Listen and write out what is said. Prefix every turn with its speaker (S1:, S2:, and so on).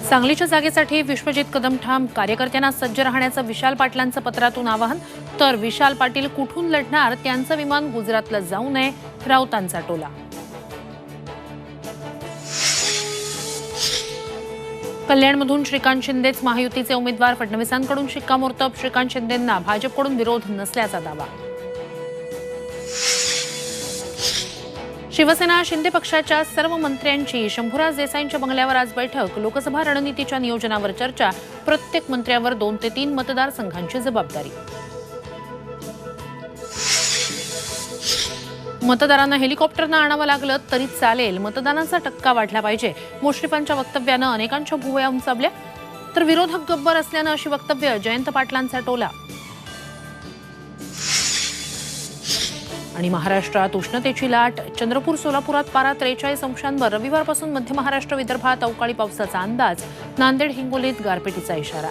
S1: सांगलीच्या जागेसाठी विश्वजित कदम ठाम, कार्यकर्त्यांना सज्ज राहण्याचं विशाल पाटलांचं पत्रातून आवाहन. तर विशाल पाटील कुठून लढणार, त्यांचं विमान गुजरातला जाऊ नये, राऊतांचा टोला. कल्याणमधून श्रीकांत शिंदेच महायुतीचे उमेदवार, फडणवीसांकडून शिक्कामोर्तब. श्रीकांत शिंदेंना भाजपकडून विरोध नसल्याचा दावा. शिवसेना शिंदे पक्षाच्या सर्व मंत्र्यांची शंभूराज देसाईंच्या बंगल्यावर आज बैठक. लोकसभा रणनीतीच्या नियोजनावर चर्चा. प्रत्येक मंत्र्यावर 2 ते 3 मतदारसंघांची जबाबदारी. मतदारांना हेलिकॉप्टरनं आणावं लागलं तरी चालेल, मतदानाचा टक्का वाढला पाहिजे. मुश्रीफांच्या वक्तव्यानं अनेकांच्या भुवया उंचावल्या. तर विरोधक गब्बर असल्यानं अशी वक्तव्य. जयंत पाटलांचा टोला. आणि महाराष्ट्रात उष्णतेची लाट. चंद्रपूर सोलापुरात पारा 43 अंशांवर. रविवारपासून मध्य महाराष्ट्र विदर्भात अवकाळी पावसाचा अंदाज. नांदेड हिंगोलीत गारपिटीचा इशारा.